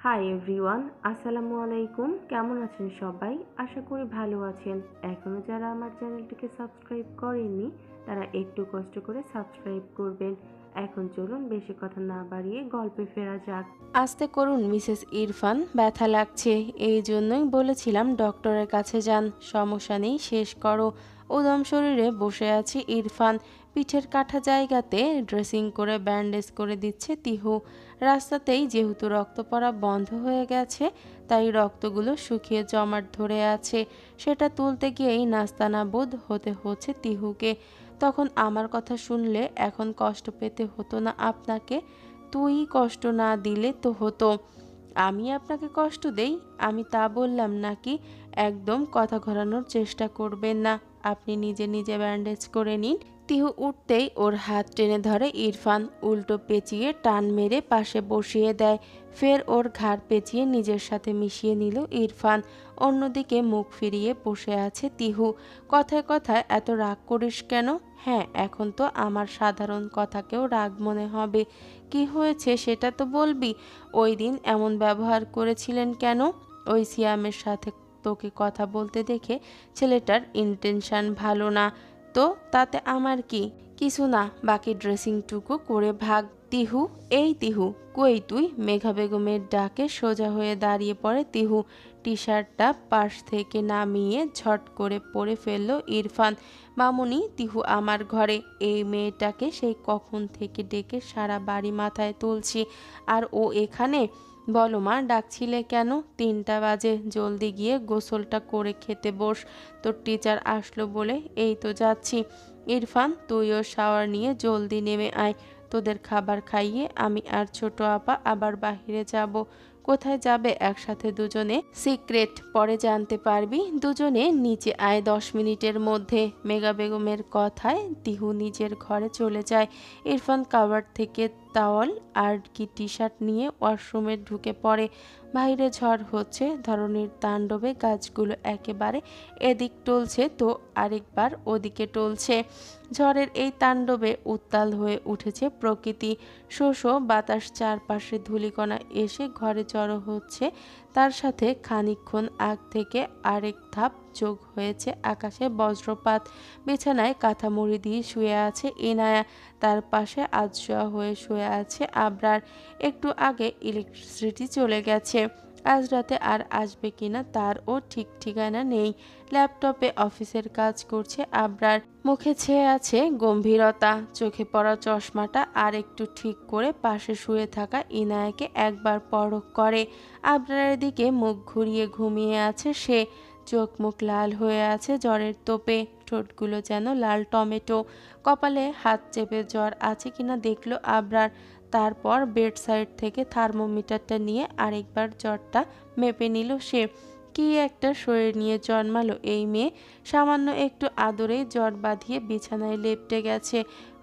Hi everyone, আসসালামু আলাইকুম। কেমন আছেন সবাই? আশা করি ভালো আছেন। এখনও যারা আমার চ্যানেলটিকে সাবস্ক্রাইব করেননি তারা একটু কষ্ট করে সাবস্ক্রাইব করবেন। এখন চলুন বেশি কথা না বাড়িয়ে গল্পে ফেরা যাক। আস্তে করুন মিসেস ইরফান, ব্যথা লাগছে। এই জন্যই বলেছিলাম ডক্টরের কাছে যান। সমস্যা নেই, শেষ করো। উদম শরীরে বসে আছে ইরফান। পিঠের কাটা জায়গাতে ড্রেসিং করে ব্যান্ডেজ করে দিচ্ছে তিহু। রাস্তাতেই যেহেতু রক্ত পড়া বন্ধ হয়ে গেছে, তাই রক্তগুলো শুকিয়ে জমাট ধরে আছে। সেটা তুলতে গিয়েই নাস্তানা বোধ হতে হচ্ছে তিহুকে। তখন আমার কথা শুনলে এখন কষ্ট পেতে হতো না আপনাকে। তুই কষ্ট না দিলে তো হতো। আমি আপনাকে কষ্ট দেই? আমি তা বললাম নাকি? একদম কথা ঘোরানোর চেষ্টা করবেন না। আপনি নিজে নিজে ব্যান্ডেজ করে নিন। তিহু উঠতেই ওর হাত টেনে ধরে ইরফান, উল্টো পেঁচিয়ে টান মেরে পাশে বসিয়ে দেয়। ফের ওর ঘাড় পেঁচিয়ে নিজের সাথে মিশিয়ে নিল ইরফান। অন্যদিকে মুখ ফিরিয়ে বসে আছে তিহু। কথায় কথায় এত রাগ করিস কেন? হ্যাঁ, এখন তো আমার সাধারণ কথাকেও রাগ মনে হবে। কি হয়েছে সেটা তো বলবি। ওই দিন এমন ব্যবহার করেছিলেন কেন? ওই সিয়ামের সাথে তোকে কথা বলতে দেখে ছেলেটার ইন্টেনশন ভালো না। তো তাতে আমার কি? কিছু না, বাকি ড্রেসিংটুকু করে ভাগ। তিহু, এই তিহু, কই তুই? মেঘা বেগমের ডাকে সোজা হয়ে দাঁড়িয়ে পড়ে তিহু। টি শার্টটা পাশ থেকে নামিয়ে ঝট করে পরে ফেলল ইরফান। মামুনি, তিহু আমার ঘরে। এই মেয়েটাকে সেই কখন থেকে ডেকে সারা বাড়ি মাথায় তুলছি, আর ও এখানে? বলো মা, ডাকছিলে কেন? 3টা বাজে, জলদি গিয়ে গোসলটা করে খেতে বস। তোর টিচার আসলো বলে এই তো যাচ্ছি। ইরফান, তুইও শাওয়ার নিয়ে জলদি নেমে আয়। তোদের খাবার খাইয়ে আমি আর ছোট আপা আবার বাহিরে যাব। কোথায় যাবে একসাথে দুজনে? সিক্রেট, পরে জানতে পারবি। দুজনে নিচে আয় 10 মিনিটের মধ্যে। মেঘা বেগমের কথায় তিহু নিজের ঘরে চলে যায়। ইরফান কাভার থেকে টাওয়াল আর কি টি শার্ট নিয়ে ওয়াশরুমে ঢুকে পড়ে। বাইরে ঝড় হচ্ছে, ধরনীর তাণ্ডবে গাছগুলো একেবারে এদিক টলছে তো আরেকবার ওদিকে টলছে। ঝড়ের এই তাণ্ডবে উত্তাল হয়ে উঠেছে প্রকৃতি। শোষো বাতাস চারপাশে ধূলিকণা এসে ঘরে জড়ো হচ্ছে। তার সাথে খানিকক্ষণ আগ থেকে আরেক ধাপ যোগ হয়েছে আকাশে বজ্রপাত। বিছানায় কাঁথা মুড়ি দিয়ে শুয়ে আছে ইনায়া। তার পাশে আধশোয়া হয়ে শুয়ে আছে আবরার। একটু আগে ইলেকট্রিসিটি চলে গেছে। আজ রাতে আর আসবে কিনা তারও ঠিক ঠিকানা নেই। ল্যাপটপে অফিসের কাজ করছে আবরার। মুখে ছেয়ে আছে গম্ভীরতা। চোখে পড়া চশমাটা আর একটু ঠিক করে পাশে শুয়ে থাকা ইনায়াকে একবার পরখ করে। আবরারের দিকে মুখ ঘুরিয়ে ঘুমিয়ে আছে সে। চোখ মুখ লাল হয়ে আছে জ্বরের তোপে। ঠোঁটগুলো যেন লাল টমেটো। কপালে হাত চেপে জ্বর আছে কিনা দেখল আবরার। তারপর বেড সাইড থেকে থার্মোমিটারটা নিয়ে আরেকবার জ্বরটা মেপে নিল সে। কি একটা শরীর নিয়ে জন্মালো এই মেয়ে। সামান্য একটু আদরেই জ্বর বাঁধিয়ে বিছানায় লেপ্টে গেছে।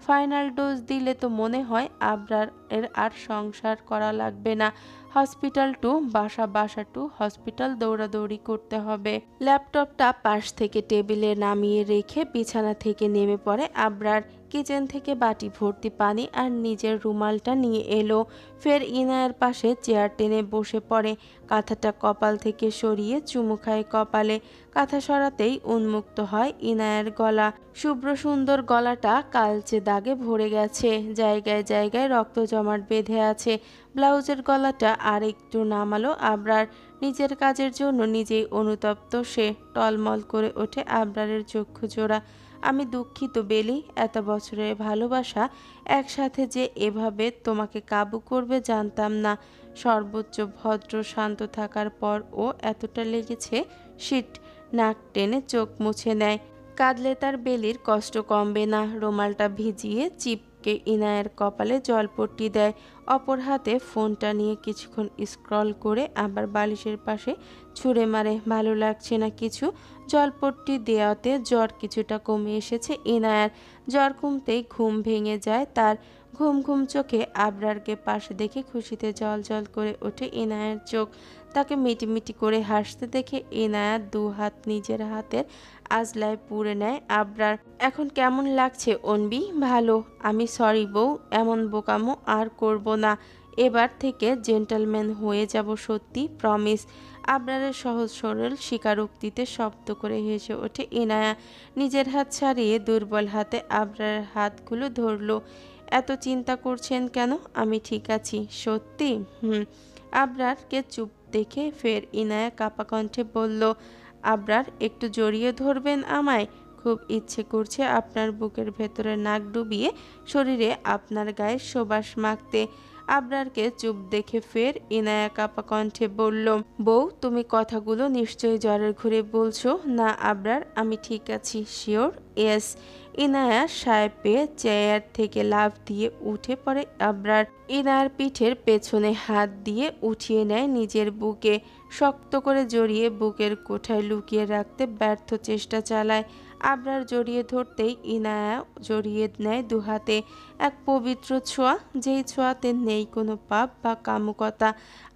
ফাইনাল ডোজ দিলে তো মনে হয় আবরার এর আর সংসার করা লাগবে না। হসপিটাল টু বাসা, বাসা টু হসপিটাল দৌড়াদৌড়ি করতে হবে। ল্যাপটপটা পাশ থেকে টেবিলে নামিয়ে রেখে বিছানা থেকে নেমে পড়ে আবরার। কিচেন থেকে বাটি ভর্তি পানি আর নিজের রুমালটা নিয়ে এলো। ফের ইনায়ের পাশে চেয়ার টেনে বসে পড়ে। কাঁথাটা কপাল থেকে সরিয়ে চুমু খায় কপালে। কাঁথা সরাতেই উন্মুক্ত হয় ইনায়ের গলা। শুভ্র সুন্দর গলাটা কালচে দাগে ভরে গেছে। জায়গায় জায়গায় রক্ত জমাট বেঁধে আছে। ব্লাউজের গলাটা আর একটু নামালো আবরার। নিজের কাজের জন্য নিজেই অনুতপ্ত সে। টলমল করে ওঠে আবরারের চক্ষু জোড়া। আমি দুঃখিত বেলি, এত বছরের ভালোবাসা একসাথে যে এভাবে তোমাকে কাবু করবে জানতাম না। সর্বোচ্চ ভদ্র শান্ত থাকার পর ও এতটা লেগেছে। শিট। নাক টেনে চোখ মুছে নেয়। কাঁদলে তার বেলির কষ্ট কমবে না। রুমালটা ভিজিয়ে চিপকে ইনায়ের কপালে জলপট্টি দেয়। অপর হাতে ফোনটা নিয়ে কিছুক্ষণ স্ক্রল করে আবার বালিশের পাশে ছুঁড়ে মারে। ভালো লাগছে না কিছু। জলপট্টি দেওয়াতে জ্বর কিছুটা কমে এসেছে ইনায়ার। জ্বর কমতেই ঘুম ভেঙে যায় তার। ঘুম ঘুম চোখে আবরারকে পাশে দেখে খুশিতে জল জল করে ওঠে ইনায়ার চোখ। তাকে মিটিমিটি করে হাসতে দেখে ইনায়া 2 হাত নিজের হাতের আজলায় পুড়ে নেয় আবরার। এখন কেমন লাগছে অনবি? ভালো। আমি সরি বউ, এমন বোকামো আর করব না। এবার থেকে জেন্টলম্যান হয়ে যাব, সত্যি প্রমিস। আবরারের সহজ সরল স্বীকারোক্তিতে শব্দ করে হেসে ওঠে ইনায়া। নিজের হাত ছাড়িয়ে দুর্বল হাতে আবরারের হাতগুলো ধরলো। এত চিন্তা করছেন কেন? আমি ঠিক আছি, সত্যি। আবরারকে চুপ দেখে ফের ইনায়া কাঁপা কণ্ঠে বলল, আবরার, একটু জড়িয়ে ধরবেন আমায়? খুব ইচ্ছে করছে আপনার বুকের ভেতরে নাক ডুবিয়ে শরীরে আপনার গায়ের সুবাস মাখতে। আবরারকে চুপ দেখে ফের ইনায়া কাঁপা কণ্ঠে বলল, বউ, তুমি কথাগুলো নিশ্চয়ই জ্বরের ঘুরে বলছো না? আবরার, আমি ঠিক আছি, শিওর। ইয়েস। ইনায়া সায় পেয়ে চেয়ার থেকে লাফ দিয়ে উঠে পড়ে আবরার। ইনায়ার পিঠের পেছনে হাত দিয়ে উঠিয়ে নেয় নিজের বুকে, শক্ত করে জড়িয়ে বুকের কোঠায় লুকিয়ে রাখতে ব্যর্থ চেষ্টা চালায়। আবরার জড়িয়ে ধরতেই ইনায়া জড়িয়ে নেয় দুহাতে। এক পবিত্র ছোঁয়া, যেই ছোঁয়াতে নেই কোনো পাপ বা কামুকতা,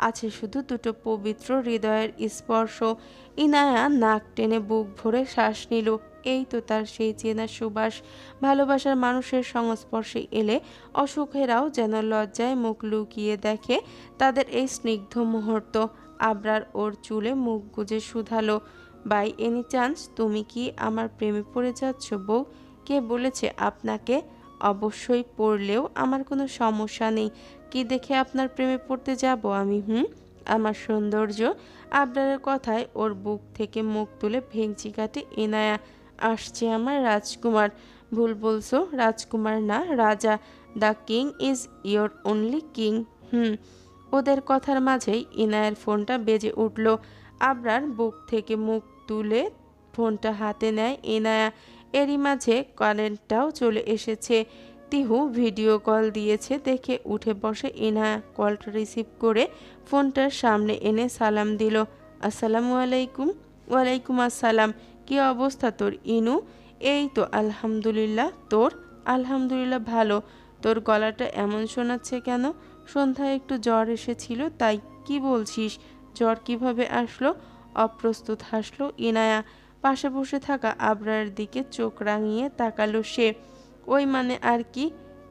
আছে শুধু দুটো পবিত্র হৃদয়ের স্পর্শ। ইনায়া নাক টেনে বুক ভরে শ্বাস নিল। এই তো তার সেই চেনা সুবাস। ভালোবাসার মানুষের সংস্পর্শে এলে অসুখেরাও যেন লজ্জায় মুখ লুকিয়ে দেখে তাদের এই স্নিগ্ধ মুহূর্ত। আবরার ওর চুলে মুখ গুজে শুধালো, বাই এনি চান্স তুমি কি আমার প্রেমে পড়ে যাচ্ছ বউ? কে বলেছে আপনাকে? অবশ্যই পড়লেও আমার কোনো সমস্যা নেই। কি দেখে আপনার প্রেমে পড়তে যাব আমি? আমার সৌন্দর্য। আবরারের কথায় ওর বুক থেকে মুখ তুলে ভেঙচি কাটে ইনায়া। আসছে আমার রাজকুমার। ভুল বলছো, রাজকুমার না, রাজা। The king is your only king. ওদের কথার মাঝেই ইনায়ের ফোনটা বেজে উঠল। আবরার বুক থেকে মুখ তুলে ফোনটা হাতে নেয় ইনায়া। এরই মাঝে কারেন্টটাও চলে এসেছে। তিহু ভিডিও কল দিয়েছে দেখে উঠে বসে ইনায়া। কলটা রিসিভ করে ফোনটার সামনে এনে সালাম দিল। আসসালামু আলাইকুম। ওয়ালাইকুম আসসালাম। কি অবস্থা তোর ইনু? এই তো আলহামদুলিল্লাহ। তোর? আলহামদুলিল্লাহ ভালো। তোর গলাটা এমন শোনাচ্ছে কেন? সন্ধ্যায় একটু জ্বর এসেছিল তাই। কি বলছিস? জ্বর কিভাবে আসলো? অপ্রস্তুত হাসলো ইনায়া। পাশে বসে থাকা আবরারের দিকে চোখ রাঙিয়ে তাকালো সে। ওই মানে আর কি?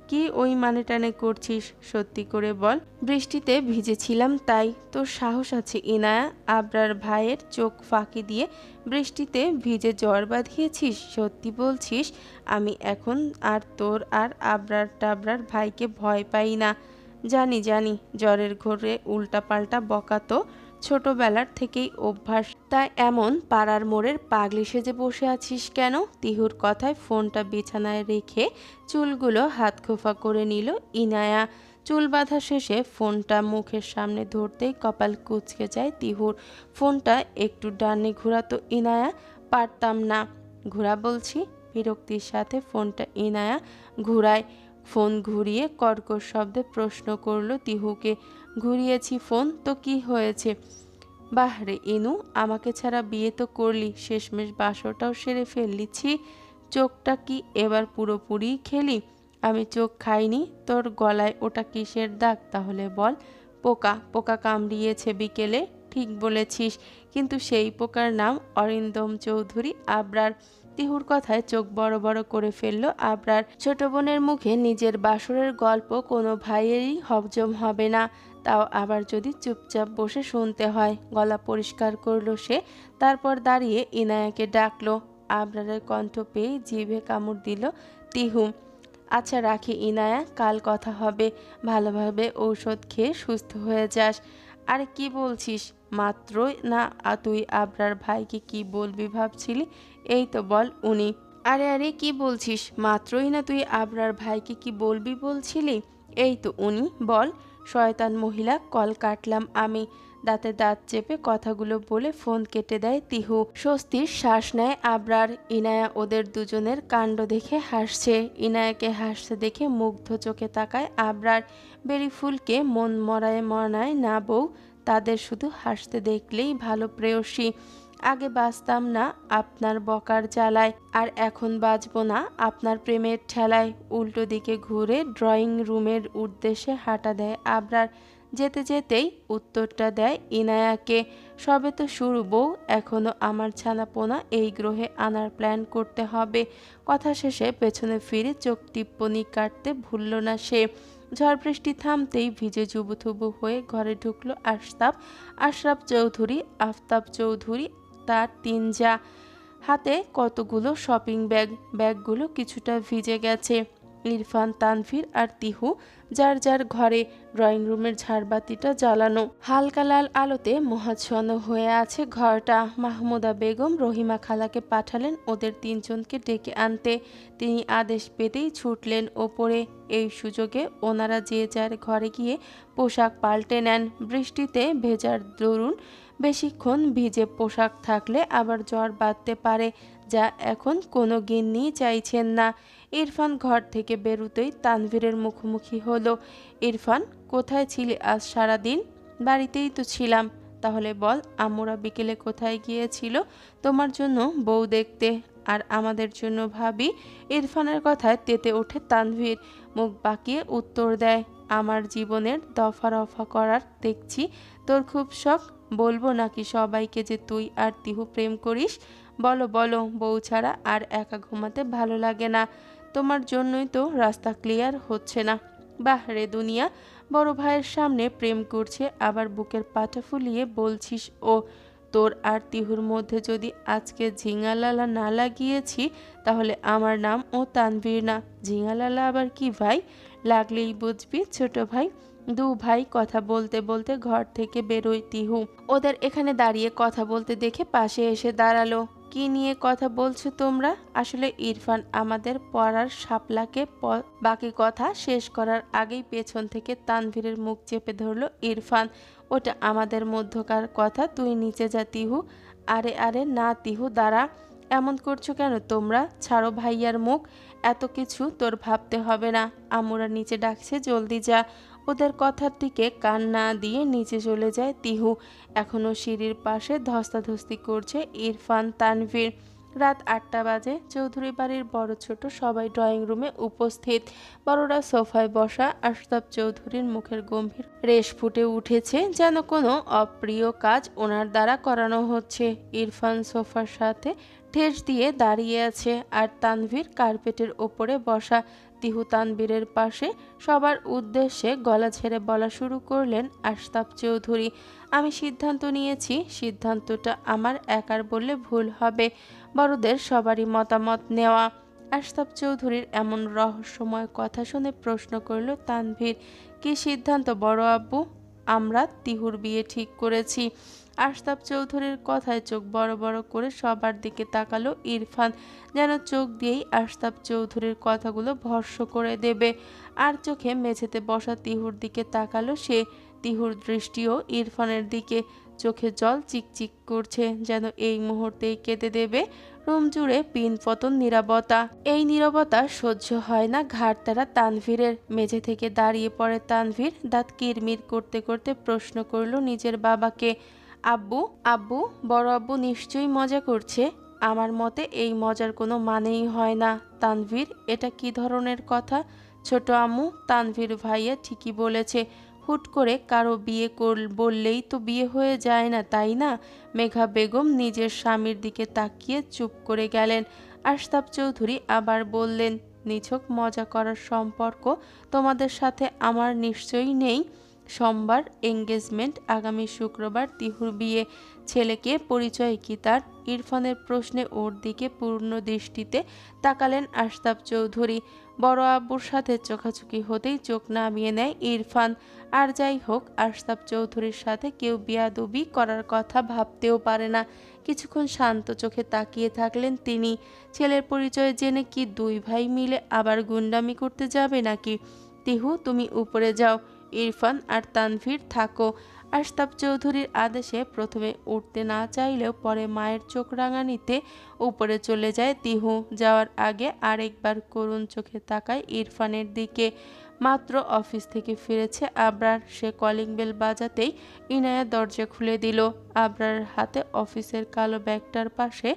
কি ওই মানে টানে করছিস? সত্যি করে বল। বৃষ্টিতে ভিজেছিলাম তাই। তোর সাহস আছে ইনায়া? আবরার ভাইয়ের চোখ ফাঁকি দিয়ে বৃষ্টিতে ভিজে জ্বর বাঁধিয়েছিস? সত্যি বলছিস? আমি এখন আর তোর আর আবরার টাবরার ভাইকে ভয় পাই না। জানি জানি, জ্বরের ঘোরে উল্টাপাল্টা বকা তো ছোটবেলার থেকেই অভ্যাস। তাই এমন পাড়ার মোড়ের পাগলি সেজে বসে আছিস কেন? তিহুর কথায় ফোনটা বিছানায় রেখে চুলগুলো হাত খোফা করে নিল ইনায়া। চুল বাঁধা শেষে ফোনটা মুখের সামনে ধরতেই কপাল কুঁচকে যায় তিহুর। ফোনটা একটু ডানে ঘোরাতো ইনায়া। পারতাম না। ঘোরা বলছি। বিরক্তির সাথে ফোনটা ইনায়া ঘুরায়। ফোন ঘুরিয়ে কর্কশ শব্দে প্রশ্ন করল তিহুকে। ঘুরিয়েছি ফোন তো কি হয়েছে? বাহ রে ইনু, আমাকে ছাড়া বিয়ে তো করলি, শেষমেশ বাসরটাও সেরে ফেললি। ছি, চোখটা কি এবার পুরোপুরি খেলি? আমি চোখ খাইনি। তোর গলায় ওটা কিসের দাগ তাহলে বল? পোকা। পোকা কামড়িয়েছে বিকেলে। ঠিক বলেছিস, কিন্তু সেই পোকার নাম অরিন্দম চৌধুরী। আবরার। তিহুর কথায় চোখ বড় বড় করে ফেলল আবরার। ছোট বোনের মুখে নিজের বাসরের গল্প কোনো ভাইয়েরই হজম হবে না, তাও আবার যদি চুপচাপ বসে শুনতে হয়। গলা পরিষ্কার করলো সে, তারপর দাঁড়িয়ে ইনায়াকে ডাকলো। আবরারের কণ্ঠ পেয়ে জিভে কামড় দিল তিহু। আচ্ছা রাখি ইনায়া, কাল কথা হবে। ভালোভাবে ঔষধ খেয়ে সুস্থ হয়ে যাস। আরে কি বলছিস? মাত্রই না তুই আবরার ভাইকে কি বলবি ভাবছিলি? এই তো বল উনি। আরে আরে কি বলছিস? মাত্রই না তুই আবরার ভাইকে কি বলবি বলছিলি? এই তো উনি, বল। শয়তান মহিলা, কল কাটলাম আমি। দাঁতে দাঁত চেপে কথাগুলো বলে ফোন কেটে দেয় তিহু। স্বস্তির শ্বাস নেয় আবরার। ইনায়া ওদের দুজনের কাণ্ড দেখে হাসছে। ইনায়াকে হাসতে দেখে মুগ্ধ চোখে তাকায় আবরার। বেরি ফুলকে মন মরায় মনায় না বউ, তাদের শুধু হাসতে দেখলেই ভালো প্রেয়সী। আগে বাঁচতাম না আপনার বকার জ্বালায়, আর এখন বাঁচবো না আপনার প্রেমের ঠেলায়। উল্টো দিকে ঘুরে ড্রয়িং রুমের উদ্দেশ্যে হাঁটা দেয় আবরার। যেতে যেতেই উত্তরটা দেয় ইনায়াকে, সবে তো শুরু বউ, এখনো আমার ছানাপোনা এই গ্রহে আনার প্ল্যান করতে হবে। কথা শেষে পেছনে ফিরে চোখ টিপ্পনি কাটতে ভুলল না সে। ঝড় বৃষ্টি থামতেই ভিজে জুবুথুবু হয়ে ঘরে ঢুকলো আশরাফ। আশরাফ চৌধুরী, আফতাব চৌধুরী, তার তিন যা, হাতে কতগুলো শপিং ব্যাগ। ব্যাগগুলো কিছুটা ভিজে গেছে। ইরফান, তানভীর আর তিহু যার যার ঘরে। ড্রয়িং রুমের ঝাড়বাতিটা জ্বালানো, হালকা লাল আলোতে মোহাচ্ছন্ন হয়ে আছে ঘরটা। মাহমুদা বেগম রহিমা খালাকে পাঠালেন ওদের তিনজনকে ডেকে আনতে। তিনি আদেশ পেতেই ছুটলেন ওপরে। এই সুযোগে ওনারা যে যার ঘরে গিয়ে পোশাক পাল্টে নেন। বৃষ্টিতে ভেজার দরুন বেশিক্ষণ ভিজে পোশাক থাকলে আবার জ্বর বাঁধতে পারে, যা এখন কোনো গিন্নি চাইছেন না। ইরফান ঘর থেকে বেরুতেই তানভীরের মুখোমুখি হলো। ইরফান, কোথায় ছিলে আজ সারাদিন? বাড়িতেই তো ছিলাম। তাহলে বল, আম্মুরা বিকেলে কোথায় গিয়েছিল তোমার জন্য বউ দেখতে, আর আমাদের জন্য ভাবি? ইরফানের কথায় তেতে ওঠে তানভীর। মুখ বাঁকিয়ে উত্তর দেয়, আমার জীবনের দফা রফা করার দেখছি তোর খুব শখ। বলবো নাকি সবাইকে যে তুই আর তিহু প্রেম করিস? বলো বলো, বউ ছাড়া আর একা ঘুমাতে ভালো লাগে না। তোমার জন্যই তো রাস্তা ক্লিয়ার হচ্ছে না। বাহ রে দুনিয়া, বড় ভাইয়ের সামনে প্রেম করছে, আবার বুকের পাটা ফুলিয়ে বলছিস ও। তোর আর তিহুর মধ্যে যদি আজকে ঝিঙালালা না লাগিয়েছি, তাহলে আমার নাম ও তানভীর না। ঝিঙালালা আবার কি ভাই? লাগলেই বুঝবি ছোট ভাই। দু ভাই কথা বলতে বলতে ঘর থেকে বেরোয় তিহু। ওদের এখানে দাঁড়িয়ে কথা বলতে দেখে পাশে এসে দাঁড়ালো। কি নিয়ে কথা বলছো তোমরা? আসলে ইরফান আমাদের পড়ার শাপলাকে বাকি কথা শেষ করার আগেই পেছন থেকে তানভীরের মুখ চেপে ধরলো ইরফান। ওটা আমাদের মধ্যকার কথা, তুই নিচে যা তিহু। আরে আরে না তিহু, দাঁড়া। এমন করছো কেন তোমরা? ছাড়ো ভাইয়ার মুখ। এত কিছু তোর ভাবতে হবে না। আমুরা নিচে ডাকছে, জলদি যা। ওদের কথার দিকে কান না দিয়ে নিচে চলে যায় তিহু। এখনো সিঁড়ির পাশে ধস্তাধস্তি করছে ইরফান, তানভীর। রাত 8টা বাজে। চৌধুরী বাড়ির বড় ছোট সবাই ড্রয়িং রুমে উপস্থিত। বড়রা সোফায় বসা। আশরাফ চৌধুরীর মুখের গম্ভীর রেশ ফুটে উঠেছে, যেন কোনো অপ্রিয় কাজ ওনার দ্বারা করানো হচ্ছে। ইরফান সোফার সাথে ঠেস দিয়ে দাঁড়িয়ে আছে, আর তানভীর কার্পেটের ওপরে বসা। তিহু তানভীরের পাশে। সবার উদ্দেশ্যে গলা ছেড়ে বলা শুরু করলেন আশরাফ চৌধুরী, আমি সিদ্ধান্ত নিয়েছি। সিদ্ধান্তটা আমার একার বললে ভুল হবে, বড়দের সবারই মতামত নেওয়া। আশরাফ চৌধুরীর এমন রহস্যময় কথা শুনে প্রশ্ন করল তানভীর, কি সিদ্ধান্ত বড় আব্বু? আমরা তিহুর বিয়ে ঠিক করেছি। আশরাফ চৌধুরীর কথায় চোখ বড় বড় করে সবার দিকে তাকালো ইরফান, যেন চোখ দিয়েই আশরাফ চৌধুরীর কথাগুলো ভস্ম করে দেবে। আর চোখে মেঝেতে বসা তিহুর দিকে তাকালো সে। তিহুর দৃষ্টিও ইরফানের দিকে। চোখে জল চিকচিক করছে, যেন এই মুহূর্তেই কেঁদে দেবে। রুম জুড়ে পিনপতন নীরবতা। এই নীরবতা সহ্য হয় না ঘাড়তারা তানভীরের। মেঝে থেকে দাঁড়িয়ে পড়ে তানভীর। দাঁত কিরমির করতে করতে প্রশ্ন করল নিজের বাবাকে, আব্বু আব্বু, বড় আব্বু নিশ্চয়ই মজা করছে। আমার মতে এই মজার কোনো মানেই হয় না। তানভীর, এটা কি ধরনের কথা? ছোট আম্মু, তানভীর ভাইয়া ঠিকই বলেছে। হুট করে কারো বিয়ে বললেই তো বিয়ে হয়ে যায় না, তাই না? মেঘা বেগম নিজের স্বামীর দিকে তাকিয়ে চুপ করে গেলেন। আশরাফ চৌধুরী আবার বললেন, নিছক মজা করার সম্পর্ক তোমাদের সাথে আমার নিশ্চয়ই নেই। সোমবার এঙ্গেজমেন্ট, আগামী শুক্রবার তিহুর বিয়ে। ছেলেকে পরিচয় কি তার? ইরফানের প্রশ্নে ওর দিকে পূর্ণ দৃষ্টিতে তাকালেন আশরাফ চৌধুরী। বড় আব্বুর সাথে চোখাচোখি হতেই চোখ নামিয়ে নেয় ইরফান। আর যাই হোক, আশরাফ চৌধুরীর সাথে কেউ বিয়াদবি করার কথা ভাবতেও পারে না। কিছুক্ষণ শান্ত চোখে তাকিয়ে থাকলেন তিনি। ছেলের পরিচয় জেনে কি দুই ভাই মিলে আবার গুন্ডামি করতে যাবে নাকি? তিহু, তুমি উপরে যাও। ইরফান আর তানভীর থাকো। আশরাফ চৌধুরীর আদেশে প্রথমে উঠতে না চাইলেও পরে মায়ের চোখ রাঙানিতে উপরে চলে যায় তিহু। যাওয়ার আগে আরেকবার করুণ চোখে তাকায় ইরফানের দিকে। মাত্র অফিস থেকে ফিরেছে আবরার। সে কলিং বেল বাজাতেই ইনায়া দরজা খুলে দিল। আবরার হাতে অফিসের কালো ব্যাগটার পাশে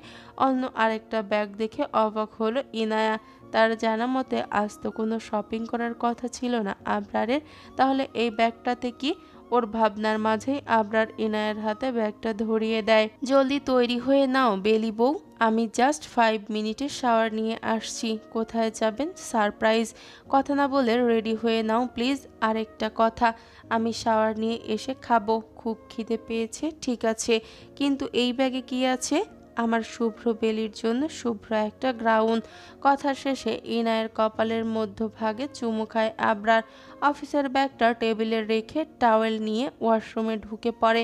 অন্য আরেকটা ব্যাগ দেখে অবাক হলো ইনায়া। তার জানা মতে আজ তো কোনো শপিং করার কথা ছিল না আবরারের। তাহলে এই ব্যাগটাতে কি? ওর ভাবনার মাঝেই আবরার ইনায়ার হাতে ব্যাগটা ধরিয়ে দেয়। জলদি তৈরি হয়ে নাও বেলি বউ, আমি জাস্ট 5 মিনিটের শাওয়ার নিয়ে আসছি। কোথায় যাবেন? সারপ্রাইজ। কথা না বলে রেডি হয়ে নাও প্লিজ। আরেকটা কথা, আমি শাওয়ার নিয়ে এসে খাবো। খুব খিদে পেয়েছে। ঠিক আছে, কিন্তু এই ব্যাগে কি আছে? আমার শুভ্র বেলির জন্য শুভ্র একটা গ্রাউন। কথা শেষে ইনায়ের কপালের মধ্যভাগে চুমু খায় আবরার। অফিসের ব্যাগটা টেবিলে রেখে টাওয়েল নিয়ে ওয়াশরুমে ঢুকে পড়ে।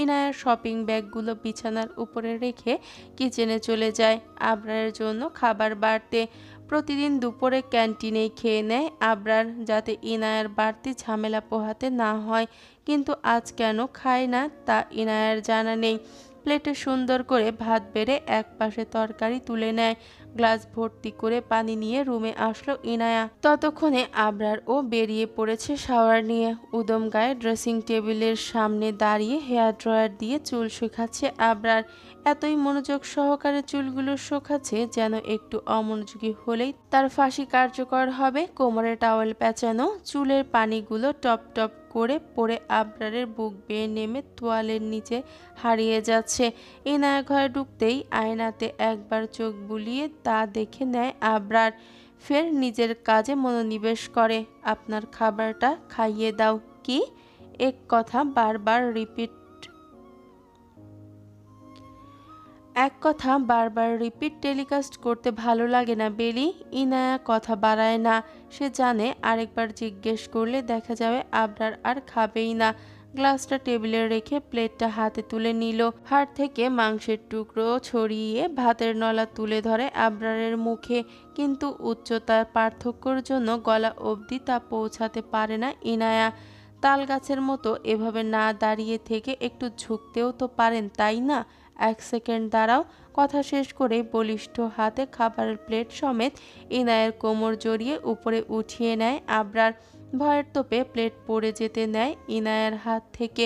ইনায়ার শপিং ব্যাগগুলো বিছানার উপরে রেখে কিচেনে চলে যায় আবরারের জন্য খাবার বাড়তে। প্রতিদিন দুপুরে ক্যান্টিনেই খেয়ে নেয় আবরার, যাতে ইনায়ার বাড়তি ঝামেলা পোহাতে না হয়। কিন্তু আজ কেন খায় না তা ইনায়ার জানা নেই। প্লেটে সুন্দর করে ভাত বেড়ে এক পাশে তরকারি তুলে নেয়। গ্লাস ভর্তি করে পানি নিয়ে রুমে আসলো ইনায়া। ততক্ষণে আবরার ও বেরিয়ে পড়েছে শাওয়ার নিয়ে। উদম গায়ে ড্রেসিং টেবিলের সামনে দাঁড়িয়ে হেয়ার ড্রায়ার দিয়ে চুল শুকাচ্ছে আবরার। এতই মনোযোগ সহকারে চুলগুলো শুকাচ্ছে যেন একটু অমনোযোগী হলেই তার ফাঁসি কার্যকর হবে। কোমরে টাওয়েল পেঁচানো, চুলের পানিগুলো টপ টপ করে পড়ে আবরারের বুক বেয়ে নেমে তোয়ালের নিচে হারিয়ে যাচ্ছে। ইনায়া ঘরে ঢুকতেই আয়নাতে একবার চোখ বুলিয়ে তা দেখে নেয় আবরার। ফের নিজের কাজে মনোনিবেশ করে। আপনার খাবারটা খাইয়ে দাও। কি? এক কথা বারবার রিপিট টেলিকাস্ট করতে ভালো লাগে না বেলি। ইনায়া কথা বাড়ায় না। সে জানে আরেকবার জিজ্ঞেস করলে দেখা যাবে আবরার আর খাবেই না। গ্লাসটা টেবিলে রেখে প্লেটটা হাতে তুলে নিল। হাড় থেকে মাংসের টুকরো ছড়িয়ে ভাতের নলা তুলে ধরে আবরারের মুখে, কিন্তু উচ্চতার পার্থক্যর জন্য গলা অবধি তা পৌঁছাতে পারে না ইনায়া। তাল গাছের মতো এভাবে না দাঁড়িয়ে থেকে একটু ঝুঁকতেও তো পারেন, তাই না? 1 সেকেন্ড দাঁড়াও। কথা শেষ করে বলিষ্ঠ হাতে খাবারের প্লেট সমেত ইনায়ের কোমর জড়িয়ে উপরে উঠিয়ে নেয় আবরার। ভয়ের তোপে প্লেট পড়ে যেতে নেয় ইনায়ার হাত থেকে।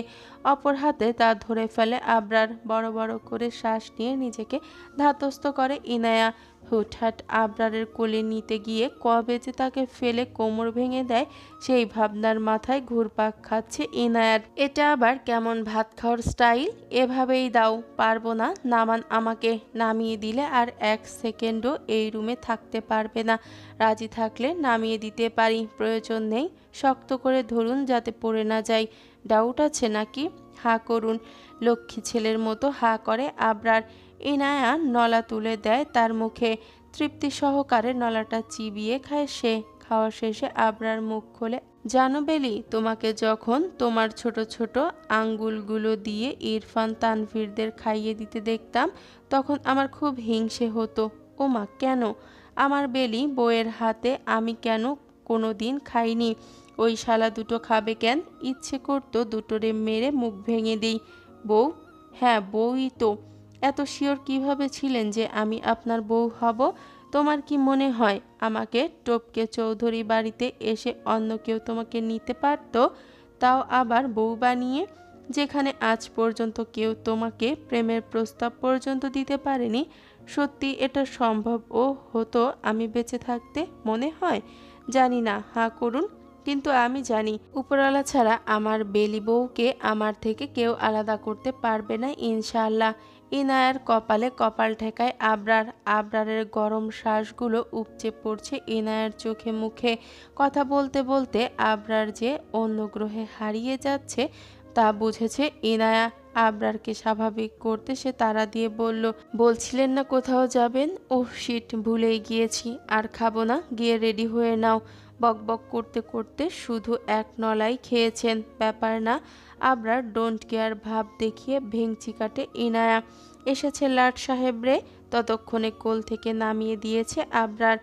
অপর হাতে তা ধরে ফেলে আবরার। বড় বড় করে শ্বাস নিয়ে নিজেকে ধাতস্থ করে ইনায়া। হুটহাট আবরারের কোলে নিতে গিয়ে কবে যে তাকে ফেলে কোমর ভেঙে দেয় সেই ভাবনার মাথায় ঘুরপাক খাচ্ছে ইনায়ার। এটা আবার কেমন ভাত খাওয়ার স্টাইল? এভাবেই দাও। পারবো না, নামান আমাকে। নামিয়ে দিলে আর 1 সেকেন্ডও এই রুমে থাকতে পারবে না। রাজি থাকলে নামিয়ে দিতে পারি, প্রয়োজন নেই। শক্ত করে ধরুন যাতে পড়ে না যায়। ডাউট আছে নাকি? হা করুন। লক্ষ্মী ছেলের মতো হা করে আবরার। ইনায়া নলা তুলে দেয় তার মুখে। তৃপ্তি সহকারে নলাটা চিবিয়ে খায় সে। খাওয়া শেষে আবরার মুখ খোলে, জানো বেলি, তোমাকে যখন তোমার ছোট ছোট আঙ্গুলগুলো দিয়ে ইরফান তানভীরদের খাইয়ে দিতে দেখতাম তখন আমার খুব হিংসে হতো। ওমা, কেন? আমার বেলি বউয়ের হাতে আমি কেন কোনো দিন খাইনি? ওই শালা দুটো খাবে কেন? ইচ্ছে করতো দুটোরে মেরে মুখ ভেঙে দিই। বউ? হ্যাঁ, বউই তো। এত শিওর কিভাবে ছিলেন যে আমি আপনার বউ হব? তোমার কি মনে হয় আমাকে টপকে চৌধুরী বাড়িতে এসে অন্য কেউ তোমাকে নিতে পারত, তাও আবার বউ বানিয়ে? যেখানে আজ পর্যন্ত কেউ তোমাকে প্রেমের প্রস্তাব পর্যন্ত দিতে পারেনি। সত্যি এটা সম্ভব ও হতো আমি বেঁচে থাকতে মনে হয়? জানি না, হা করুন। কিন্তু আমি জানি উপরওয়ালা ছাড়া আমার বেলি বউকে আমার থেকে কেউ আলাদা করতে পারবে না ইনশাআল্লাহ। ইনায়ার কপালে কপাল ঠেকায় আবরার। আবরারের গরম শ্বাসগুলো উপচে পড়ছে ইনায়ার চোখে মুখে। কথা বলতে বলতে আবরার যে অন্য গ্রহে হারিয়ে যাচ্ছে তা বুঝেছে ইনায়া। আবরারকে স্বাভাবিক করতে সে তাড়া দিয়ে বলল, বলছিলেন না কোথাও যাবেন? ওহ শিট, ভুলেই গিয়েছি। আর খাবো না, গিয়ে রেডি হয়ে নাও। বকবক করতে করতে শুধু এক নলাই খেয়েছেন, ব্যাপার না। আবরার ডোন্ট কেয়ার ভাব দেখিয়ে ভেংচি কাটে ইনায়া। এসেছে লাট সাহেব রে। ততক্ষণে কোল থেকে নামিয়ে দিয়েছে আবরার।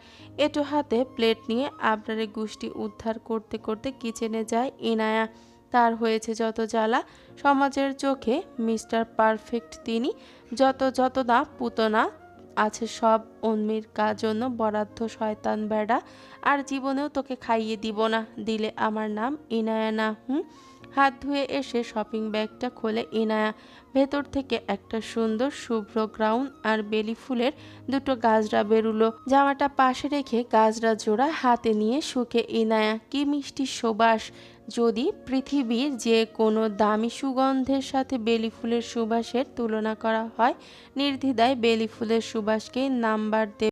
এটো হাতে প্লেট নিয়ে আবরারের গুষ্টি উদ্ধার করতে করতে কিচেনে যায় ইনায়া। তার হয়েছে যত জ্বালা। সমাজের চোখে মিস্টার পারফেক্ট তিনি। যত না পুতনা আছে সব উন্মির জন্য বরাদ্দ শয়তান বেড়া। আর জীবনেও তোকে খাইয়ে দিব না, দিলে আমার নাম ইনায়া না। হাত ধুয়ে এসে শপিং ব্যাগটা খোলে ইনায়া। ভেতর থেকে একটা সুন্দর শুভ্র গ্রাউন আর বেলি ফুলের দুটো গাজরা বেরুলো। জামাটা পাশে রেখে গাজরা জোড়া হাতে নিয়ে শুকে ইনায়া। কি মিষ্টি সুবাস! যদি পৃথিবীর যে কোনো দামি সুগন্ধের সাথে বেলি ফুলের সুবাসের তুলনা করা হয়, নির্দ্বিধায় বেলি ফুলের সুবাসকে নাম্বার দেবে।